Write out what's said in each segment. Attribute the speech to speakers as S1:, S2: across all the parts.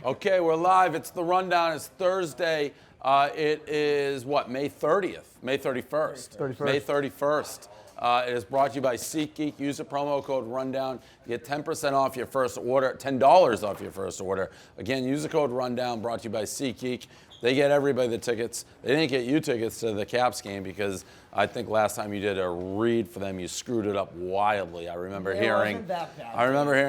S1: Okay, we're live. It's the Rundown. It's Thursday. It is what, May 30th? May 31st. May 31st. It is brought to you by SeatGeek. Use the promo code Rundown. You get 10% off your first order, $10 off your first order. Again, use the code Rundown. Brought to you by SeatGeek. They get everybody the tickets. They didn't get you tickets to the Caps game because I think last time you did a read for them, you screwed it up wildly. I remember hearing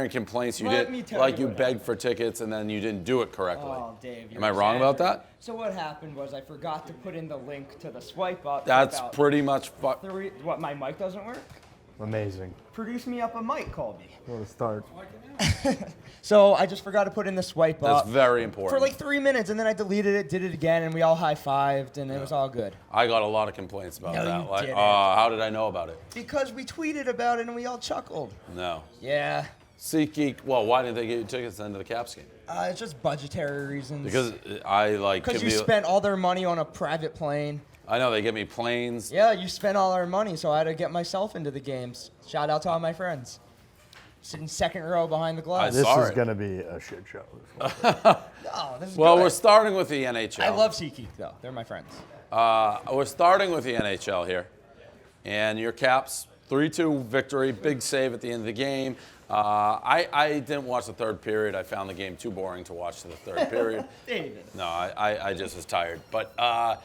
S1: complaints. You did, like you begged for tickets and then you didn't do it correctly.
S2: Oh, Dave,
S1: am I wrong about that?
S2: So what happened was I forgot to put in the link to the swipe up.
S1: That's pretty much
S2: what, my mic doesn't work?
S3: Amazing.
S2: Produce me up a mic, Colby.
S3: What a start.
S2: So I just forgot to put in the swipe up.
S1: That's very important.
S2: For like 3 minutes, and then I deleted it, did it again, and we all high-fived, and it was all good.
S1: I got a lot of complaints about that.
S2: You
S1: Like,
S2: didn't.
S1: how did I know about it?
S2: Because we tweeted about it, and we all chuckled.
S1: No.
S2: Yeah.
S1: SeatGeek, well, why didn't they get you tickets then to the Caps game?
S2: It's just budgetary reasons.
S1: Because Because
S2: you spent all their money on a private plane.
S1: I know, they give me planes.
S2: Yeah, you spent all our money, so I had to get myself into the games. Shout out to all my friends. Sitting second row behind the glass.
S3: This is going to be a shit show.
S2: No, this is
S1: Well,
S2: good.
S1: we're starting with the NHL.
S2: I love SeatGeek, though. They're my friends.
S1: We're starting with the NHL here. And your Caps, 3-2 victory, big save at the end of the game. I didn't watch the third period. I found the game too boring to watch the third period.
S2: David.
S1: No, I just was tired. But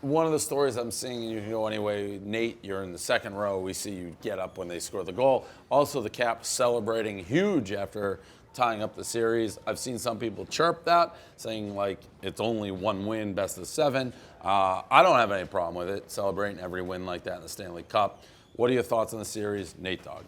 S1: one of the stories I'm seeing, and you can go anyway, Nate, you're in the second row. We see you get up when they score the goal. Also, the Caps celebrating huge after tying up the series. I've seen some people chirp that, saying like it's only one win, best of 7. I don't have any problem with it, celebrating every win like that in the Stanley Cup. What are your thoughts on the series, Nate Dogg?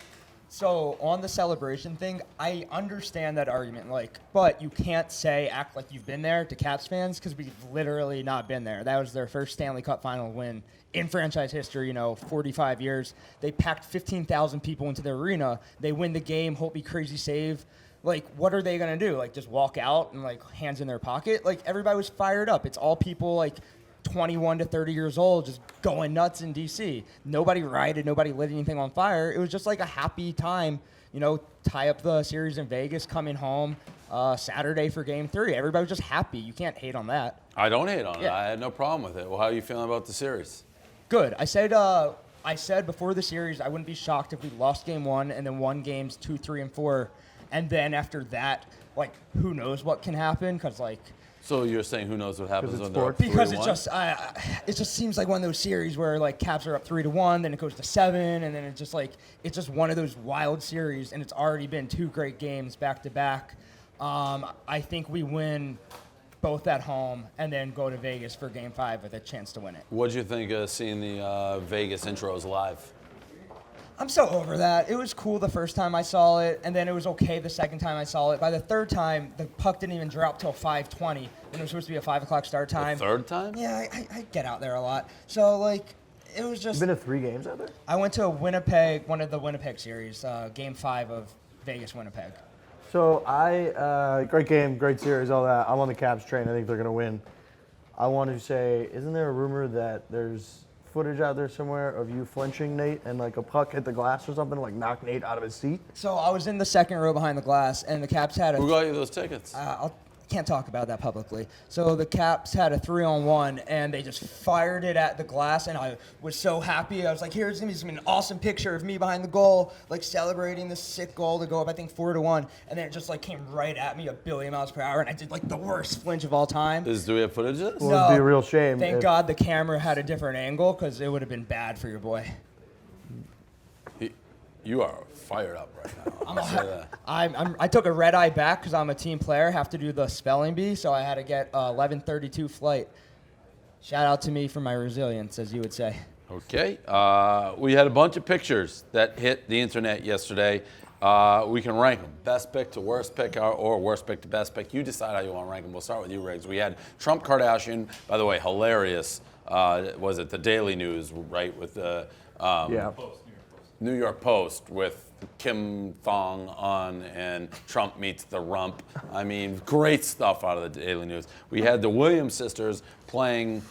S2: So on the celebration thing, I understand that argument, but you can't act like you've been there to Caps fans because we've literally not been there. That was their first Stanley Cup final win in franchise history, 45 years. They packed 15,000 people into the arena. They win the game, Holtby crazy save. What are they going to do? Just walk out and, hands in their pocket? Everybody was fired up. It's all people, 21 to 30 years old, just going nuts in D.C. Nobody rioted, nobody lit anything on fire. It was just a happy time, tie up the series in Vegas, coming home Saturday for Game 3. Everybody was just happy. You can't hate on that.
S1: I don't hate on it. I had no problem with it. Well, how are you feeling about the series?
S2: Good. I said before the series I wouldn't be shocked if we lost Game 1 and then won Games 2, 3, and 4. And then after that, who knows what can happen? Because,
S1: So you're saying who knows what happens when they're up 3-1?
S2: Because it just seems like one of those series where Caps are up 3-1, then it goes to 7, and then it's just one of those wild series, and it's already been 2 great games back to back. I think we win both at home and then go to Vegas for Game 5 with a chance to win it.
S1: What'd you think of seeing the Vegas intros live?
S2: I'm so over that. It was cool the first time I saw it, and then it was okay the second time I saw it. By the third time, the puck didn't even drop till 5:20, and it was supposed to be a 5 o'clock start time.
S1: The third time?
S2: Yeah, I get out there a lot. So, it was just...
S3: You've been to 3 games out there?
S2: I went to Winnipeg, one of the Winnipeg series, Game 5 of Vegas-Winnipeg.
S3: So, great game, great series, all that. I'm on the Caps train. I think they're going to win. I want to say, isn't there a rumor that there's footage out there somewhere of you flinching, Nate, and a puck hit the glass or something, knocked Nate out of his seat?
S2: So I was in the second row behind the glass, and the Caps had
S1: Who got you those tickets?
S2: Can't talk about that publicly. So the Caps had a 3-on-1, and they just fired it at the glass, and I was so happy. I was like, here's going to be an awesome picture of me behind the goal, celebrating this sick goal to go up, I think, 4-1, and then it just came right at me a billion miles per hour, and I did the worst flinch of all time.
S1: Do we have footage of this?
S3: Well, it'd be a real shame.
S2: Thank God the camera had a different angle, because it would have been bad for your boy.
S1: You are fired up right now.
S2: I took a red eye back because I'm a team player. Have to do the spelling bee, so I had to get 11:32 flight. Shout out to me for my resilience, as you would say.
S1: Okay. We had a bunch of pictures that hit the internet yesterday. We can rank them. Best pick to worst pick or worst pick to best pick. You decide how you want to rank them. We'll start with you, Riggs. We had Trump Kardashian. By the way, hilarious. Was it the Daily News, right, with the New York Post with Kim Thong on and Trump meets the rump. I mean, great stuff out of the Daily News. We had the Williams sisters playing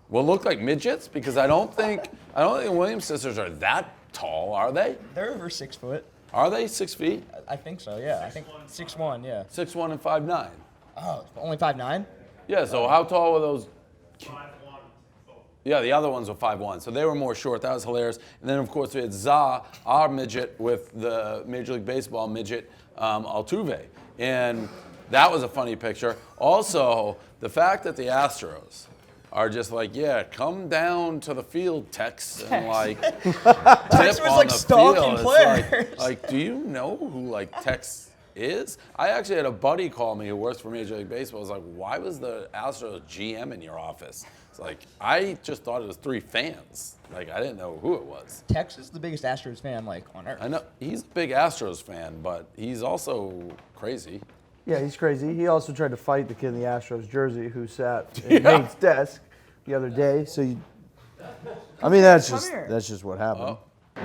S1: what looked like midgets because I don't think the Williams sisters are that tall, are they?
S2: They're over 6 foot.
S1: Are they 6 feet?
S2: I think so, yeah. I think 6'1", yeah.
S1: 6'1" and 5'9".
S2: Oh, only 5'9"?
S1: Yeah, so how tall were those? 5'1". Yeah, the other ones were 5'1", so they were more short. That was hilarious. And then, of course, we had Za, our midget, with the Major League Baseball midget, Altuve. And that was a funny picture. Also, the fact that the Astros are just like, yeah, come down to the field, Tex, and like
S2: Tex
S1: tip
S2: was
S1: on
S2: like
S1: the
S2: stalking
S1: field. It's
S2: players.
S1: like, do you know who like Tex is? I actually had a buddy call me who works for Major League Baseball. I was like, why was the Astros GM in your office? It's like, I just thought it was 3 fans. Like, I didn't know who it was.
S2: Tex is the biggest Astros fan, like, on earth.
S1: I know he's a big Astros fan, but he's also crazy.
S3: Yeah, he's crazy. He also tried to fight the kid in the Astros jersey who sat in Nate's desk the other day. So, I mean, that's just what happened.
S1: Oh.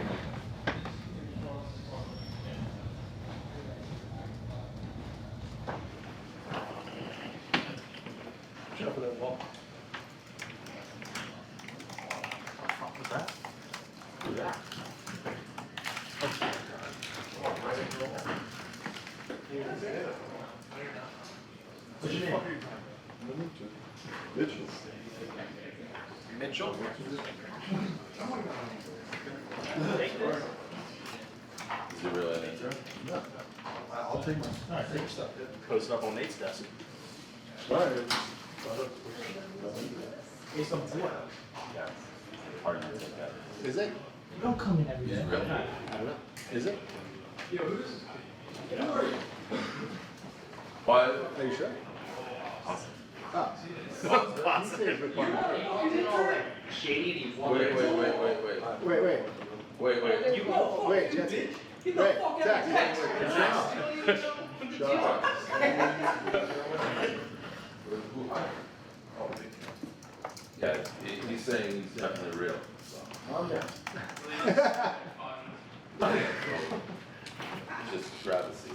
S4: Mitchell.
S1: Is he really an intern?
S4: No. I'll take mine. All right, take your stuff. Post it up on Nate's desk. All right. It's some wood. Yeah. Hard to take that. Is it?
S2: You don't come in every day.
S4: Really? I don't know. Is it?
S1: Yo, who's?
S4: Yeah.
S1: What?
S4: Are you sure? Oh.
S5: Shady.
S1: Wait.
S4: Wait, Jesse. Wait, Jack. Shut up.
S1: Yeah, he's saying he's definitely real. So.
S4: Oh, yeah.
S1: Just grab a seat.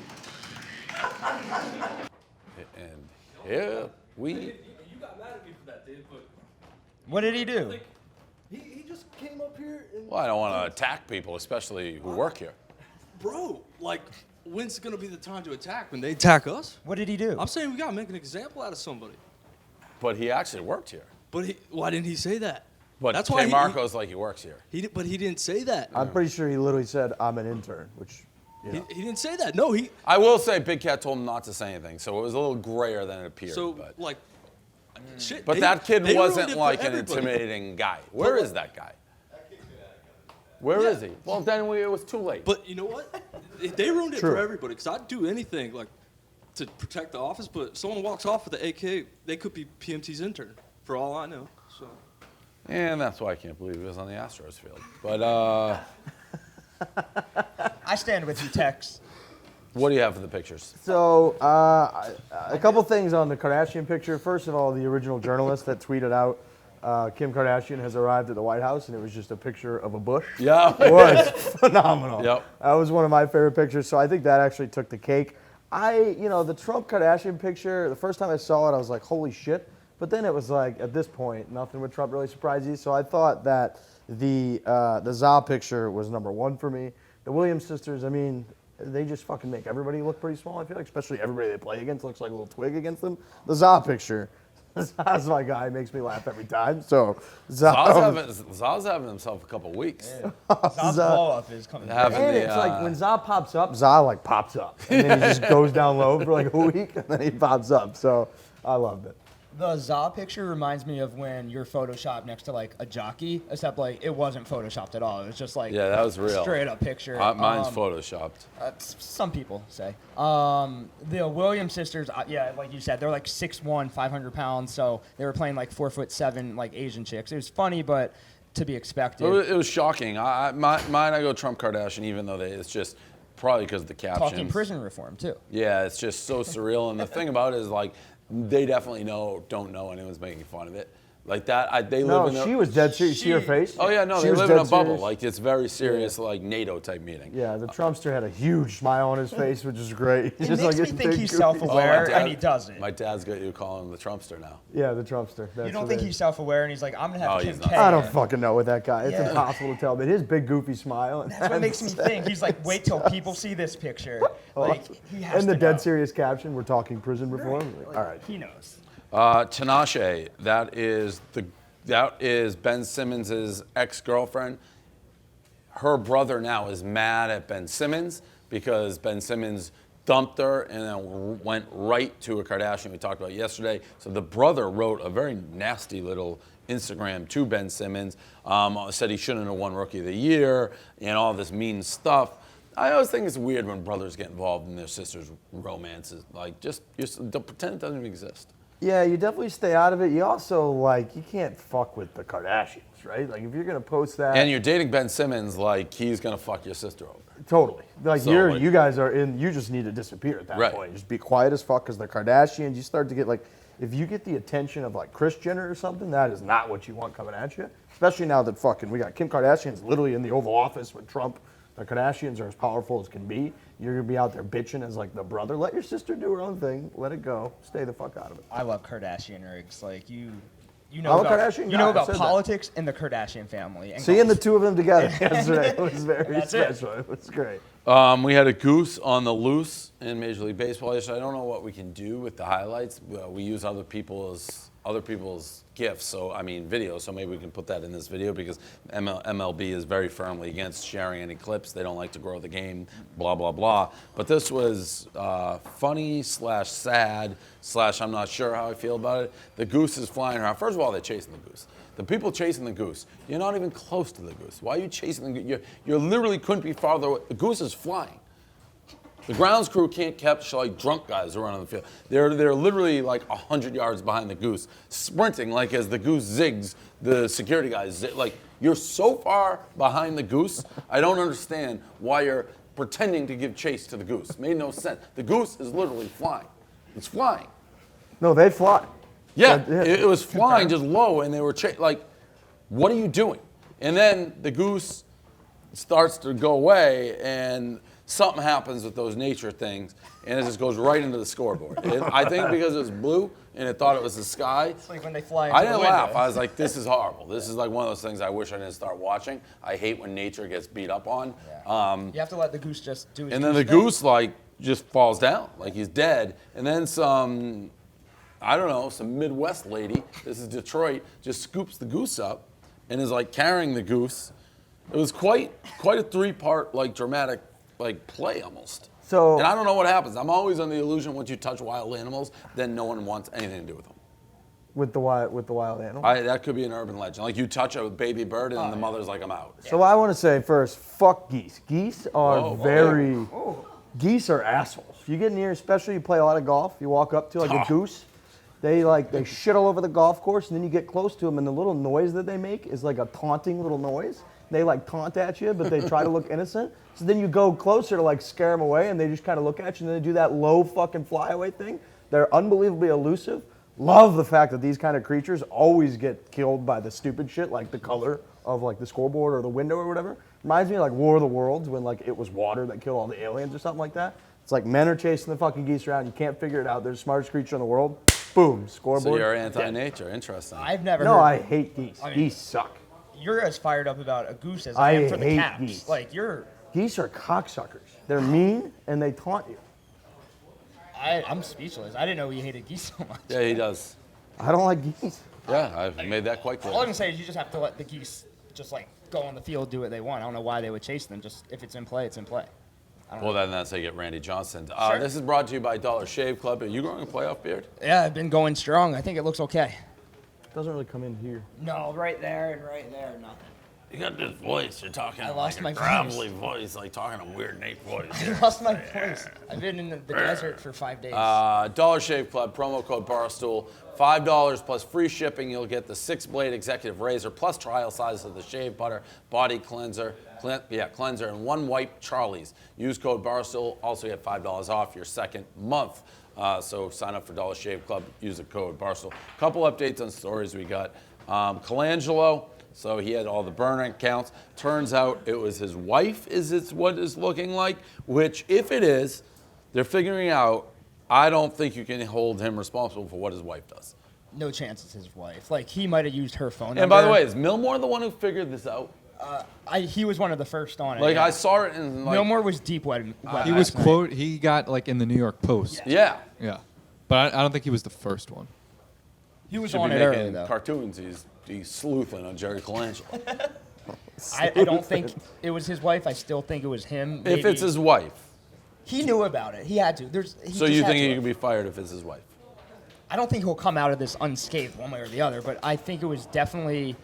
S1: And here we.
S6: You got mad at me for that, dude, but
S2: What did he do?
S6: he just came up here and
S1: Well, I don't want to attack people, especially who work here.
S6: bro, like, when's gonna be the time to attack? When they attack us?
S2: What did he do?
S6: I'm saying we gotta make an example out of somebody.
S1: But he actually worked here.
S6: But why didn't he say that?
S1: But
S6: That's why
S1: K. Marco's like he works here.
S6: But he didn't say that.
S3: I'm pretty sure he literally said, I'm an intern, which, you know.
S6: He didn't say that. No, he.
S1: I will say Big Cat told him not to say anything, so it was a little grayer than it appeared.
S6: So
S1: but
S6: like, shit.
S1: but
S6: they-
S1: that kid
S6: they
S1: wasn't
S6: ruined it for
S1: like an
S6: everybody.
S1: intimidating guy. Where is that guy? Where is
S6: Yeah.
S1: he? Well, then it was too late.
S6: But you know what? They ruined it
S3: True.
S6: for everybody. Cause I'd do anything like to protect the office. But if someone walks off with the AK, they could be PMT's intern, for all I know. So.
S1: And that's why I can't believe he was on the Astros field. But
S2: I stand with you, Tex.
S1: what do you have for the pictures?
S3: So, a couple things on the Kardashian picture. First of all, the original journalist that tweeted out Kim Kardashian has arrived at the White House, and it was just a picture of a bush.
S1: Yeah.
S3: It was phenomenal.
S1: Yep.
S3: That was one of my favorite pictures, so I think that actually took the cake. The Trump Kardashian picture, the first time I saw it, I was like, holy shit. But then it was like, at this point, nothing with Trump really surprised you. So I thought that the Za picture was number one for me. The Williams sisters, I mean, they just fucking make everybody look pretty small, I feel like. Especially everybody they play against looks like a little twig against them. The Za picture, Za's my guy, makes me laugh every time. So
S1: Za's having himself a couple weeks.
S2: Zod's blow-up is coming.
S1: Having
S3: And
S1: the,
S3: it's like when Za pops up, Za like pops up. And then he just goes down low for like a week, and then he pops up. So I loved it.
S2: The Za picture reminds me of when you're photoshopped next to like a jockey, except like it wasn't photoshopped at all. It was just like
S1: Yeah, that was real.
S2: straight up picture.
S1: mine's photoshopped.
S2: Some people say. The Williams sisters, yeah, like you said, they're like 6'1", 500 pounds. So they were playing like 4'7", like Asian chicks. It was funny, but to be expected.
S1: It was shocking. Mine, I go Trump Kardashian, even though it's just probably because of the captions.
S2: Talking prison reform too.
S1: Yeah, it's just so surreal. And the thing about it is like, they definitely don't know anyone's making fun of it. Like that, they
S3: No,
S1: live in
S3: she was dead serious. See her face?
S1: Oh yeah, no,
S3: She
S1: they
S3: was
S1: live in a
S3: dead
S1: bubble.
S3: serious.
S1: Like it's very serious, like NATO type meeting.
S3: Yeah, the Trumpster had a huge smile on his face, which is great. He's
S2: It makes me
S3: this
S2: think
S3: big
S2: he's
S3: goofy-
S2: self-aware,
S1: dad-
S2: and he doesn't.
S1: My dad's got you calling him the Trumpster now.
S3: Yeah, the Trumpster. That's
S2: You don't
S3: what
S2: think
S3: it
S2: he's
S3: is.
S2: self-aware, and he's like, I'm gonna
S1: No,
S2: have
S1: he's
S2: Kim
S1: not.
S2: K.
S3: I don't fucking know with that guy. It's
S2: Yeah.
S3: impossible to tell. But his big goofy smile.
S2: That's what makes me think. He's like, wait till people see this picture. Like, he has
S3: And the
S2: to
S3: dead
S2: know.
S3: serious caption, we're talking prison reform.
S2: Like,
S3: All right.
S2: He knows.
S1: Tinashe, that is Ben Simmons' ex-girlfriend. Her brother now is mad at Ben Simmons because Ben Simmons dumped her and then went right to a Kardashian we talked about yesterday. So the brother wrote a very nasty little Instagram to Ben Simmons, said he shouldn't have won Rookie of the Year and all this mean stuff. I always think it's weird when brothers get involved in their sisters' romances. Like, just pretend it doesn't even exist.
S3: Yeah, you definitely stay out of it. You also, like, you can't fuck with the Kardashians, right? Like, if you're going to post that.
S1: And you're dating Ben Simmons, like, he's going to fuck your sister over.
S3: Totally. Like,
S1: So,
S3: you guys are in, you just need to disappear at that
S1: Right.
S3: point. Just be quiet as fuck because the Kardashians, you start to get, like, if you get the attention of, like, Kris Jenner or something, that is not what you want coming at you. Especially now that fucking, we got Kim Kardashian's literally in the Oval Office with Trump. The Kardashians are as powerful as can be. You're going to be out there bitching as, like, the brother. Let your sister do her own thing. Let it go. Stay the fuck out of it.
S2: I love Kardashian rigs. Like, you
S3: I'm
S2: know
S3: a
S2: about,
S3: Kardashian
S2: you
S3: guy,
S2: know
S3: I
S2: about
S3: said that.
S2: politics and the Kardashian family. And
S3: Seeing the
S2: golf.
S3: two of them together yesterday it was very
S2: That's it.
S3: special. It was great.
S1: We had a Goose on the loose in Major League Baseball yesterday. I don't know what we can do with the highlights. We use other people's gifts, so I mean videos. So maybe we can put that in this video because MLB is very firmly against sharing any clips. They don't like to grow the game. Blah blah blah. But this was funny / sad / I'm not sure how I feel about it. The Goose is flying around. First of all, they're chasing the Goose. The people chasing the Goose, you're not even close to the Goose. Why are you chasing the Goose? You literally couldn't be farther away. The Goose is flying. The grounds crew can't catch like drunk guys who run on the field. They're literally like 100 yards behind the Goose, sprinting like as the Goose zigs, the security guys zig. Like, you're so far behind the Goose, I don't understand why you're pretending to give chase to the Goose. Made no sense. The Goose is literally flying. It's flying.
S3: No, they fly.
S1: Yeah,
S3: Yeah.
S1: it was flying just low, and they were like, what are you doing? And then the Goose starts to go away, and something happens with those nature things, and it just goes right into the scoreboard. I think because it was blue, and it thought it was the sky.
S2: It's like when they fly
S1: I
S2: into the
S1: didn't laugh.
S2: window.
S1: I was like, this is horrible. This is like one of those things I wish I didn't start watching. I hate when nature gets beat up on.
S2: You have to let the Goose just do his
S1: And then the
S2: thing.
S1: Goose, like, just falls down, like he's dead. And then some, I don't know, some Midwest lady, this is Detroit, just scoops the Goose up and is like carrying the Goose. It was quite a three-part, like, dramatic, like, play almost.
S3: So-
S1: and I don't know what happens. I'm always under the illusion once you touch wild animals, then no one wants anything to do with them.
S3: With the wild animal.
S1: That could be an urban legend. Like, you touch a baby bird and the mother's like, I'm out.
S3: So I want to say first, fuck geese. Geese are
S1: Whoa.
S3: geese are assholes. You get near, especially you play a lot of golf, you walk up to like a goose, they shit all over the golf course, and then you get close to them, and the little noise that they make is like a taunting little noise. They like taunt at you, but they try to look innocent. So then you go closer to like scare them away, and they just kind of look at you, and then they do that low fucking flyaway thing. They're unbelievably elusive. Love the fact that these kind of creatures always get killed by the stupid shit, like the color of like the scoreboard or the window or whatever. Reminds me of like War of the Worlds when like it was water that killed all the aliens or something like that. It's like men are chasing the fucking geese around. You can't figure it out. They're the smartest creature in the world. Boom, scoreboard.
S1: So you're anti-nature. Interesting.
S2: I've never
S3: No,
S2: heard.
S3: I hate geese.
S2: I mean-
S3: Geese suck.
S2: You're as fired up about a goose as I
S3: I
S2: am for the
S3: hate
S2: Caps.
S3: geese.
S2: Like, you're.
S3: Geese are cocksuckers. They're mean and they taunt you.
S2: I'm speechless. I didn't know you hated geese so much.
S1: Yeah, he does.
S3: I don't like geese.
S1: Yeah, I've made that quite
S2: All I
S1: clear.
S2: can say is you just have to let the geese just like go on the field, do what they want. I don't know why they would chase them. Just if it's in play, it's in play.
S1: Well, then that's how you get Randy Johnson.
S2: Sure.
S1: This is brought to you by Dollar Shave Club. Are you growing a playoff beard?
S2: Yeah, I've been going strong. I think it looks okay.
S3: Doesn't really come in here.
S2: No, right there and right there, nothing.
S1: You got this voice. You're talking
S2: I lost
S1: like
S2: my
S1: a gravelly voice, like talking a weird Nate voice.
S2: I lost my voice. I've been in the desert for 5 days.
S1: Dollar Shave Club, promo code Barstool. $5 plus free shipping. You'll get the 6-blade executive razor plus trial size of the shave butter, body cleanser, cleanser, and 1 wipe Charlie's. Use code Barstool. Also get $5 off your second month. So sign up for Dollar Shave Club. Use the code Barstool. Couple updates on stories we got. Colangelo, so he had all the burner accounts. Turns out it was his wife, what it's looking like, which if it is, they're figuring out, I don't think you can hold him responsible for what his wife does.
S2: No chance it's his wife. Like, he might have used her phone number.
S1: And by the way, is Milmore the one who figured this out?
S2: He was one of the first on it.
S1: Like,
S2: yeah.
S1: I saw it in, like...
S2: Milmore was deep web.
S7: He was he got like in the New York Post.
S1: Yeah.
S7: Yeah. But I don't think he was the first one.
S2: He was
S1: Should
S2: on
S1: be
S2: it
S1: making
S2: early, though.
S1: cartoons. He's sleuthing on Jerry Colangelo.
S2: I don't think it was his wife. I still think it was him.
S1: If
S2: Maybe.
S1: it's his wife.
S2: He knew about it. He had to.
S1: So you think he could be fired if it's his wife?
S2: I don't think he'll come out of this unscathed one way or the other, but I think it was definitely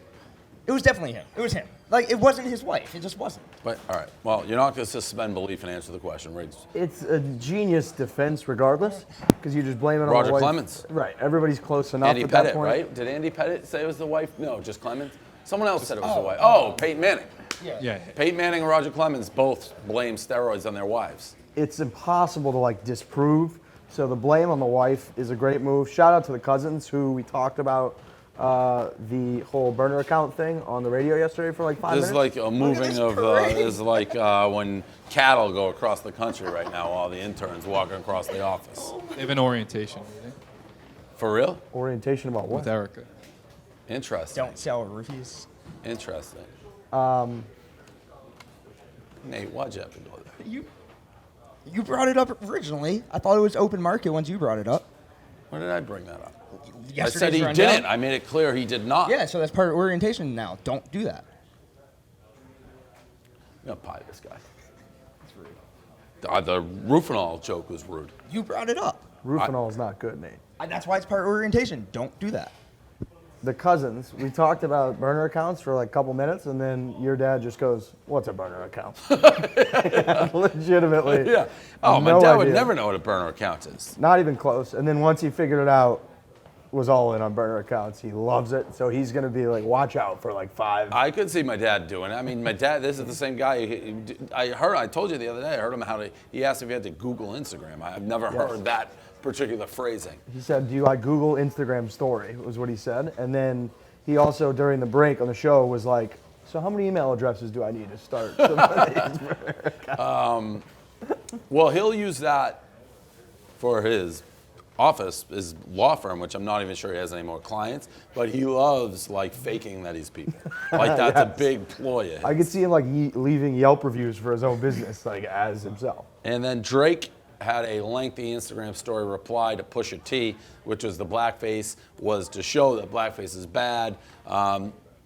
S2: him. It was him. Like, it wasn't his wife. It just wasn't.
S1: But, all right. Well, you're not going to suspend belief and answer the question, Riggs.
S3: It's a genius defense regardless, because you just blame it on
S1: Roger
S3: the wife.
S1: Clemens.
S3: Right. Everybody's close enough
S1: Andy
S3: at that
S1: Pettit,
S3: point.
S1: right? Did Andy Pettit say it was the wife? No, just Clemens. Someone else said it was the wife. Oh, Peyton Manning.
S7: Yeah.
S1: Peyton Manning and Roger Clemens both blame steroids on their wives.
S3: It's impossible to disprove. So the blame on the wife is a great move. Shout out to the Cousins, who we talked about the whole burner account thing on the radio yesterday for 5 minutes.
S1: This is like a moving of, this is like when cattle go across the country right now, all the interns walking across the office.
S7: They have an orientation meeting
S1: For real?
S3: Orientation about what?
S7: with Erica.
S1: Interesting.
S2: Don't sell roofies.
S1: Interesting. Nate, why'd you have to go there?
S2: You brought it up originally. I thought it was open market once you brought it up.
S1: When did I bring that up? I
S2: Yesterday's
S1: said he
S2: rundown.
S1: didn't. I made it clear he did not.
S2: Yeah, so that's part of orientation now. Don't do that.
S1: I'm going to pie this guy. The Rufinol joke was rude.
S2: You brought it up.
S3: Rufinol is not good, Nate.
S2: That's why it's part of orientation. Don't do that.
S3: The Cousins, we talked about burner accounts for a couple minutes, and then your dad just goes, "What's a burner account?" Legitimately.
S1: Yeah. Oh, my
S3: no
S1: dad would
S3: idea.
S1: never know what a burner account is.
S3: Not even close. And then once he figured it out, was all in on burner accounts. He loves it, so he's gonna be watch out for 5.
S1: I could see my dad doing it. I mean, my dad, this is the same guy. I told you the other day, I heard him he asked if he had to Google Instagram. I've never heard that particular phrasing.
S3: He said, "Do you Google Instagram story?" was what he said. And then he also, during the break on the show, was like, "So how many email addresses do I need to start?"
S1: Well, he'll use that for his office, his law firm, which I'm not even sure he has any more clients, but he loves faking that he's people. That's a big ploy. of
S3: I
S1: his.
S3: could see him leaving Yelp reviews for his own business, as himself.
S1: And then Drake had a lengthy Instagram story reply to Pusha T, which was the blackface, was to show that blackface is bad.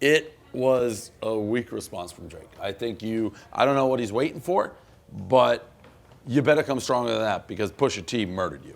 S1: It was a weak response from Drake. I think I don't know what he's waiting for, but you better come stronger than that because Pusha T murdered you.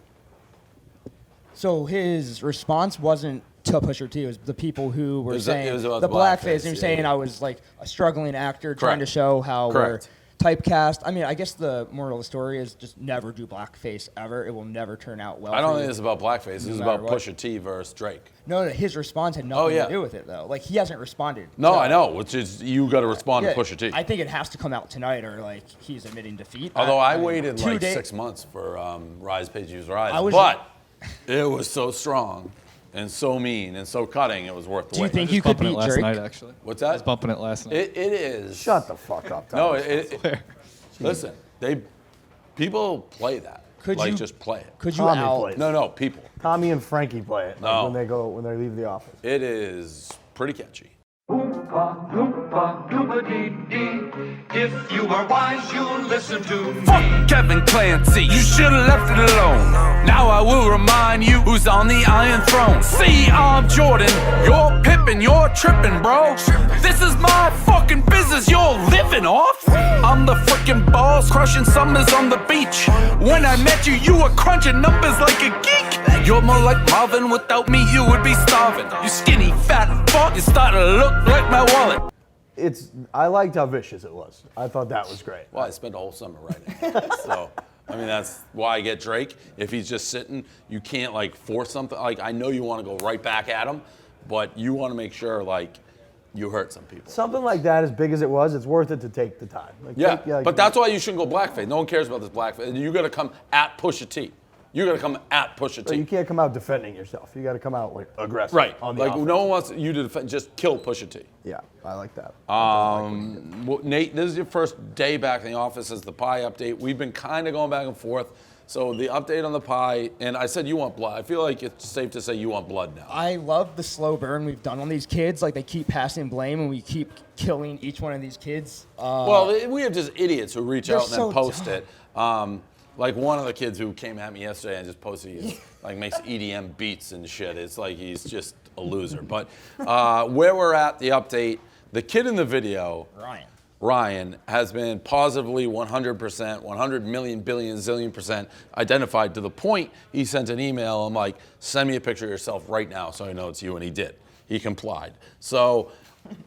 S2: So his response wasn't to Pusha T. It was the people who were saying
S1: it was about
S2: the blackface.
S1: blackface,
S2: And
S1: yeah.
S2: saying I was a struggling actor trying to
S1: Correct.
S2: show how
S1: Correct.
S2: we're typecast. I mean, I guess the moral of the story is just never do blackface ever. It will never turn out well.
S1: I don't
S2: for
S1: think
S2: you.
S1: this is about blackface. This is
S2: matter
S1: about
S2: what.
S1: Pusha T versus Drake.
S2: No, his response had nothing
S1: yeah.
S2: to do with it, though. He hasn't responded.
S1: No,
S2: to-
S1: I know, which is you got to respond
S2: Yeah,
S1: to Pusha T.
S2: I think it has to come out tonight or, he's admitting defeat.
S1: Although I
S2: mean,
S1: waited
S2: 2 days.
S1: 6 months for Rise Page Use Rise,
S2: I was-
S1: but it was so strong and so mean and so cutting, it was worth the
S2: Do you
S1: wait.
S2: think
S7: I was
S2: you could
S7: bumping it
S2: beat
S7: last
S2: Drake?
S7: night, actually.
S1: What's
S7: I was
S1: that?
S7: bumping it last night.
S1: It is.
S3: Shut the fuck up, Tom.
S1: No, listen, people play that.
S2: Could you-
S1: just play it.
S2: Could you
S3: Tommy
S2: out?
S3: plays.
S1: No, people.
S3: Tommy and Frankie play it
S1: No.
S3: when they leave the office.
S1: It is pretty catchy.
S5: Oompa, loompa, dooba-dee-dee. If you are wise, you'll listen to me.
S8: Fuck Kevin Clancy, you should've left it alone. Now I will remind you who's on the Iron Throne. See, I'm Jordan, you're Pippin, you're trippin', bro. This is my fucking business you're living off. I'm the freaking boss, crushing summers on the beach. When I met you, you were crunching numbers like a geek. You're more like Marvin, without me you would be starving. You skinny, fat fuck, you starting to look like my wallet.
S3: I liked how vicious it was. I thought that was great.
S1: Well, I spent the whole summer writing it. So, I mean, that's why I get Drake. If he's just sitting, you can't force something. I know you want to go right back at him, but you want to make sure you hurt some people.
S3: Something like that, as big as it was, it's worth it to take the time.
S1: Yeah, but that's why you shouldn't go blackface. No one cares about this blackface. You got to come at Pusha T. You got to come at Pusha
S3: But you
S1: T.
S3: can't come out defending yourself. You got to come out like aggressive.
S1: Right.
S3: On the
S1: Like
S3: offense.
S1: no one wants you to defend. Just kill Pusha T.
S3: Yeah, I like that.
S1: Well, Nate, this is your first day back in the office as the pie update. We've been kind of going back and forth. So the update on the pie, and I said you want blood. I feel like it's safe to say you want blood now.
S2: I love the slow burn we've done on these kids. Like, they keep passing blame, and we keep killing each one of these kids.
S1: Well, we have just idiots who reach
S2: They're
S1: out and then
S2: so
S1: post
S2: dumb.
S1: it. Like one of the kids who came at me yesterday and just posted, he like makes EDM beats and shit. It's like he's just a loser. But where we're at, the update, the kid in the video, Ryan, has been positively 100%, 100 million, billion, zillion % identified to the point he sent an email. I'm like, send me a picture of yourself right now so I know it's you. And he did. He complied. So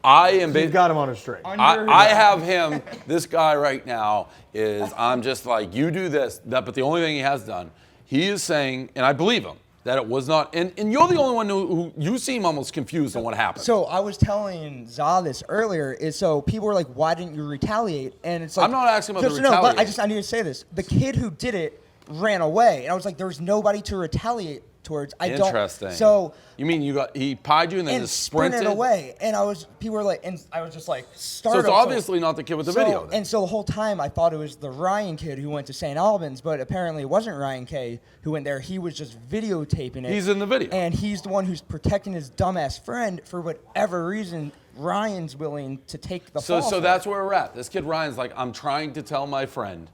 S1: I am.
S3: You've got him on a string.
S1: I have him. This guy right now is. I'm just like, you do this. But the only thing he has done, he is saying, and I believe him, that it was not. And you're the only one who you seem almost confused on what happened.
S2: So I was telling Za this earlier. So people were like, "Why didn't you retaliate?" And it's like,
S1: I'm not asking about the
S2: no, but
S1: retaliate.
S2: I need to say this. The kid who did it ran away, and I was like, "There's nobody to retaliate towards."
S1: Interesting.
S2: So
S1: you mean he pied you and then
S2: and
S1: just sprinted
S2: away, and people were like, and I was just like,
S1: So
S2: startled.
S1: it's obviously not the kid with the video. Then.
S2: And so the whole time I thought it was the Ryan kid who went to St. Albans, but apparently it wasn't Ryan K who went there. He was just videotaping it.
S1: He's in the video.
S2: And he's the one who's protecting his dumbass friend for whatever reason. Ryan's willing to take the fall.
S1: So that's where we're at. This kid Ryan's like, I'm trying to tell my friend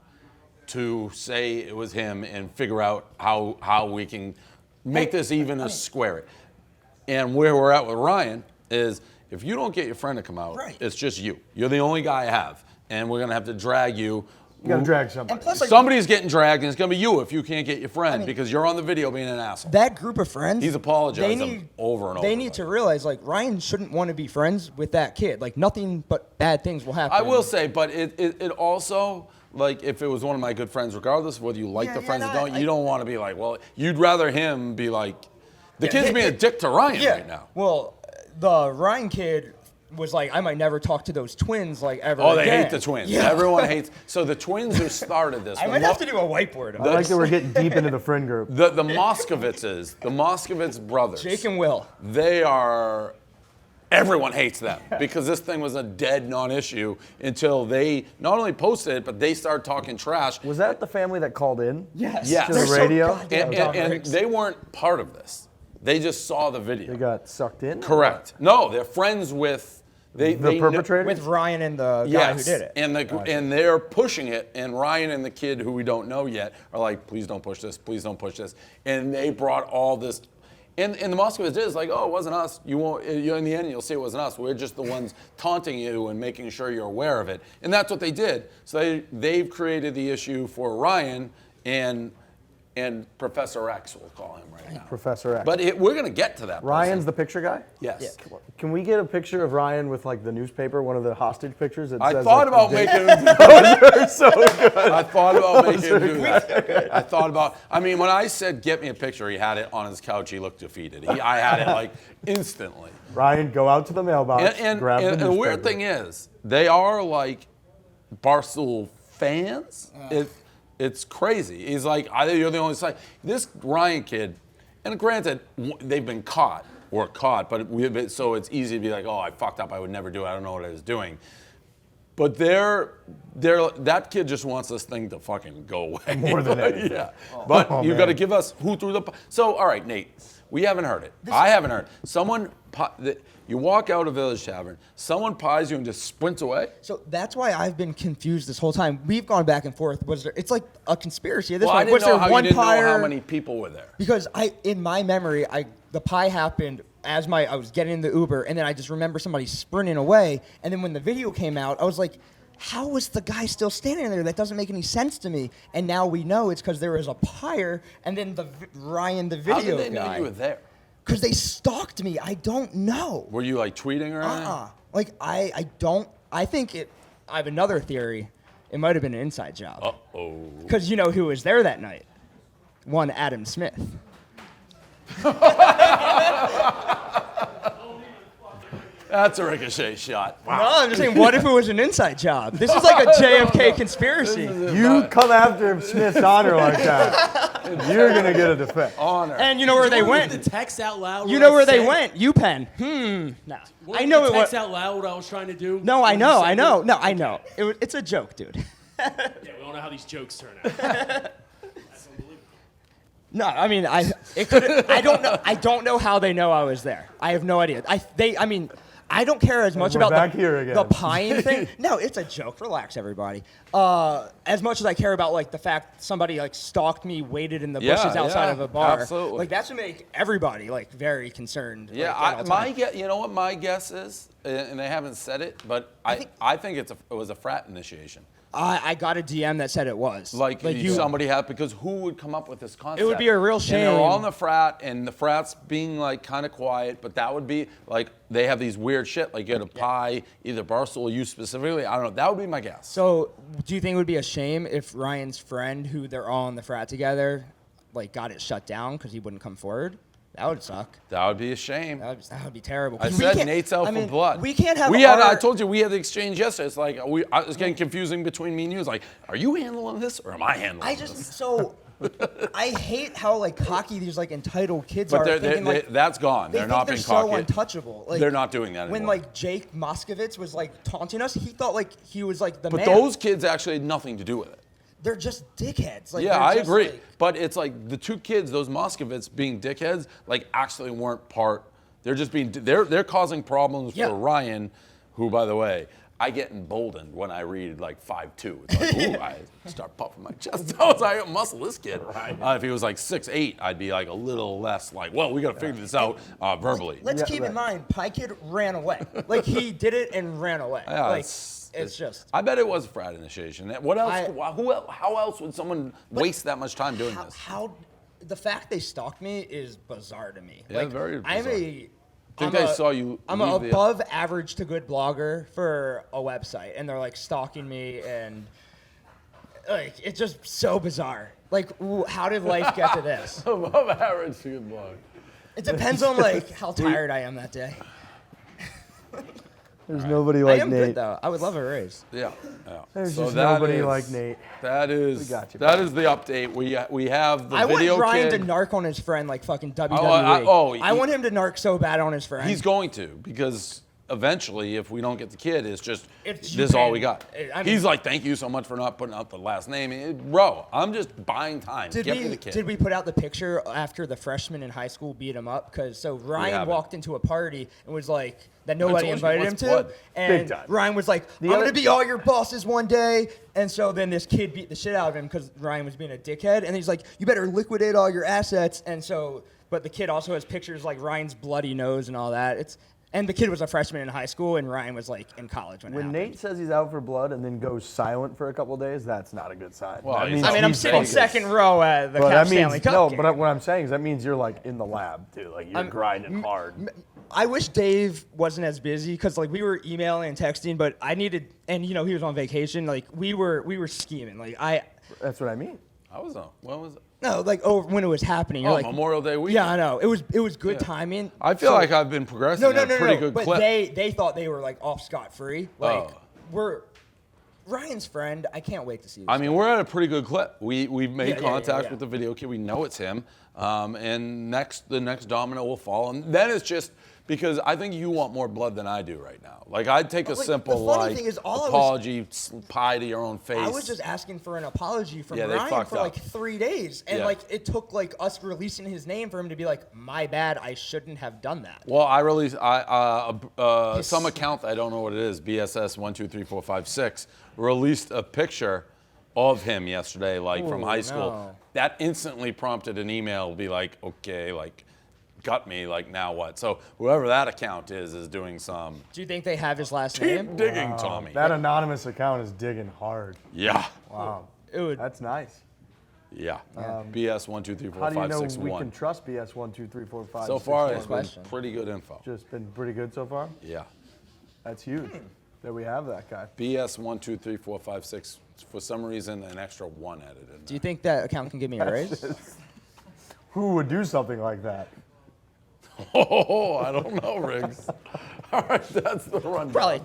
S1: to say it was him and figure out how we can make this even a square it. And where we're at with Ryan is if you don't get your friend to come out, it's just you. You're the only guy I have. And we're going to have to drag you.
S3: You got to drag somebody.
S2: And plus, like,
S1: somebody's getting dragged, and it's going to be you if you can't get your friend because you're on the video being an asshole.
S2: That group of friends,
S1: He's apologizing over and over.
S2: They need to realize, like, Ryan shouldn't want to be friends with that kid. Like, nothing but bad things will happen.
S1: I will say, but it also, like, if it was one of my good friends, regardless of whether you like the friends or don't, you don't want to be like, well, you'd rather him be like, the kid's being a dick to Ryan right now.
S2: Well, the Ryan kid was like, I might never talk to those twins like ever
S1: Oh, they
S2: again.
S1: hate the twins.
S2: Yeah.
S1: Everyone hates. So the twins who started this.
S2: I might have to do a whiteboard.
S3: I like that we're getting deep into the friend group.
S1: The Moskovitzes, the Moskovitz brothers.
S2: Jake and Will.
S1: They are. Everyone hates them because this thing was a dead non-issue until they not only posted it, but they started talking trash.
S3: Was that the family that called in?
S2: Yes.
S1: Yes.
S3: To the radio?
S1: And they weren't part of this. They just saw the video.
S3: They got sucked in?
S1: Correct. No, they're friends with
S3: the perpetrator?
S2: With Ryan and the guy who
S1: Yes,
S2: did it.
S1: and they're pushing it, and Ryan and the kid who we don't know yet are like, please don't push this, please don't push this. And they brought all this, and the Moskowitz did, it's like, oh, it wasn't us. You won't, in the end, you'll see it wasn't us. We're just the ones taunting you and making sure you're aware of it. And that's what they did. So they've created the issue for Ryan and Professor X, we'll call him right now.
S3: Professor X.
S1: But we're going to get to that.
S3: Ryan's the picture guy?
S1: Yes.
S3: Yeah. Can we get a picture of Ryan with like the newspaper, one of the hostage pictures? That
S1: I
S3: says,
S1: thought
S3: like,
S1: about making him do that.
S3: They're so good.
S1: I thought about making him do that. I thought about, I mean, when I said get me a picture, he had it on his couch. He looked defeated. I had it like instantly.
S3: Ryan, go out to the mailbox, grab the newspaper.
S1: The weird thing is, they are like Barstool fans. It's crazy. He's like, you're the only side. This Ryan kid, and granted, they've been caught, but so it's easy to be like, oh, I fucked up. I would never do it. I don't know what I was doing. But that kid just wants this thing to fucking go away.
S3: More than anything.
S1: Yeah. But you got to give us who threw the. So, all right, Nate, we haven't heard it. I haven't heard it. You walk out of Village Tavern, someone pies you and just sprints away?
S2: So that's why I've been confused this whole time. We've gone back and forth. It's like a conspiracy at this
S1: Well, I
S2: point.
S1: didn't
S2: Was there
S1: know how
S2: one
S1: you didn't
S2: pyre?
S1: know how many people were there.
S2: Because in my memory, the pie happened as I was getting in the Uber, and then I just remember somebody sprinting away. And then when the video came out, I was like, how was the guy still standing there? That doesn't make any sense to me. And now we know it's because there was a pyre, and then Ryan, the video guy.
S1: How did they know you were there?
S2: Because they stalked me. I don't know.
S1: Were you like tweeting or anything?
S2: Like, I don't. I think I have another theory. It might have been an inside job.
S1: Uh-oh.
S2: Because you know who was there that night? One Adam Smith.
S1: That's a ricochet shot.
S2: No, I'm just saying, what if it was an inside job? This is like a JFK conspiracy.
S3: You come after Smith's honor like that, you're gonna get a defense.
S1: Honor.
S2: And you know where they went?
S9: The text out loud.
S2: You know where they went? UPenn. Nah. I know it was.
S9: Text out loud what I was trying to do.
S2: No, I know. No, I know. It's a joke, dude.
S9: Yeah, we don't know how these jokes turn out.
S2: No, I mean, I don't know how they know I was there. I have no idea. I don't care as much
S3: we're
S2: about
S3: back here again.
S2: the pine thing. No, it's a joke. Relax, everybody. As much as I care about like the fact somebody like stalked me, waited in the bushes outside of a bar.
S1: Absolutely.
S2: Like that should make everybody like very concerned.
S1: Yeah, you know what my guess is, and they haven't said it, but I think it was a frat initiation.
S2: I got a DM that said it was.
S1: Like somebody had, because who would come up with this concept?
S2: It would be a real shame.
S1: And they're all in the frat, and the frat's being like kind of quiet, but that would be like they have these weird shit, like you had a pie, either Barstool or you specifically. I don't know. That would be my guess.
S2: So, do you think it would be a shame if Ryan's friend, who they're all in the frat together, like got it shut down because he wouldn't come forward? That would suck.
S1: That would be a shame.
S2: That would be terrible.
S1: I said Nate's out for blood.
S2: We can't have.
S1: I told you we had the exchange yesterday. It's like it's getting confusing between me and you. It's like, are you handling this or am I handling this?
S2: I hate how like cocky these like entitled kids
S1: but
S2: are.
S1: That's gone. They're not being cocky.
S2: They're so untouchable. Like,
S1: they're not doing that anymore.
S2: When like Jake Moskovitz was like taunting us, he thought like he was like the man.
S1: But those kids actually had nothing to do with it.
S2: They're just dickheads. Like,
S1: yeah, I agree. But it's like the two kids, those Moskovitz being dickheads, like actually weren't part. They're just being. They're causing problems for Ryan, who, by the way, I get emboldened when I read like 5'2". It's like, ooh, I start puffing my chest. I was like, muscle this kid. Right. If he was like 6'8", I'd be like a little less like, well, we got to figure this out verbally.
S2: Let's keep in mind, Pie Kid ran away. Like he did it and ran away.
S1: Yeah,
S2: like it's just.
S1: I bet it was a frat initiation. What else? How else would someone waste that much time doing this?
S2: The fact they stalked me is bizarre to me.
S1: Yeah,
S2: like,
S1: very bizarre.
S2: I'm an above average to good blogger for a website, and they're like stalking me, and like it's just so bizarre. Like, how did life get to this?
S1: Above average to good blog.
S2: It depends on like how tired I am that day.
S3: There's nobody like Nate.
S2: I am good though. I would love a raise.
S1: Yeah.
S3: There's just nobody like Nate.
S1: That is the update. We have the
S2: video
S1: kid.
S2: I want Ryan to narc on his friend like fucking WWE. I want him to narc so bad on his friend.
S1: He's going to, because eventually, if we don't get the kid, this is all we got. He's like, thank you so much for not putting out the last name. Bro, I'm just buying time. Get me the kid.
S2: Did we put out the picture after the freshman in high school beat him up? Because Ryan walked into a party and was like, that nobody invited him to. And Ryan was like, I'm going to be all your bosses one day. And so then this kid beat the shit out of him because Ryan was being a dickhead. And he's like, you better liquidate all your assets. And so, but the kid also has pictures like Ryan's bloody nose and all that. And the kid was a freshman in high school, and Ryan was like in college when it happened.
S3: Nate says he's out for blood and then goes silent for a couple days, that's not a good sign.
S1: Well,
S2: I'm sitting second row at the Cap Stanley Cup game.
S3: But what I'm saying is that means you're like in the lab too, like you're grinding hard.
S2: I wish Dave wasn't as busy because like we were emailing and texting, but I needed, and he was on vacation. Like we were scheming. Like
S3: That's what I mean.
S1: I was on. When was it?
S2: No, like when it was happening. You're like,
S1: Memorial Day weekend.
S2: Yeah, I know. It was good timing.
S1: I feel like I've been progressing at a pretty good
S2: but
S1: clip.
S2: They thought they were like off scot-free. Like we're Ryan's friend. I can't wait to see this.
S1: I mean, we're at a pretty good clip. We've made contact with the video kid. We know it's him. And the next domino will fall. And then it's just because I think you want more blood than I do right now. Like, I'd take a simple apology, pie to your own face.
S2: I was just asking for an apology from Ryan for like 3 days. And like it took like us releasing his name for him to be like, my bad, I shouldn't have done that.
S1: Well, I released some account, I don't know what it is, BSS 123456, released a picture of him yesterday, like from high school.
S2: No.
S1: That instantly prompted an email to be like, okay, like, got me, like, now what? So whoever that account is doing some.
S2: Do you think they have his last name?
S1: Keep digging, Tommy.
S3: That anonymous account is digging hard.
S1: Yeah.
S3: Wow. That's nice.
S1: Yeah. BS 1 2 3 4 5 6 1.
S3: How do you know we can trust BS 1 2 3 4 5?
S1: So far, it's been pretty good info.
S3: Just been pretty good so far.
S1: Yeah.
S3: That's huge that we have that guy.
S1: BS 1 2 3 4 5 6. For some reason, an extra 1 added in.
S2: Do you think that account can give me a raise?
S3: Who would do something like that?
S1: Oh, I don't know, Riggs. All right, that's the rundown.
S2: Probably.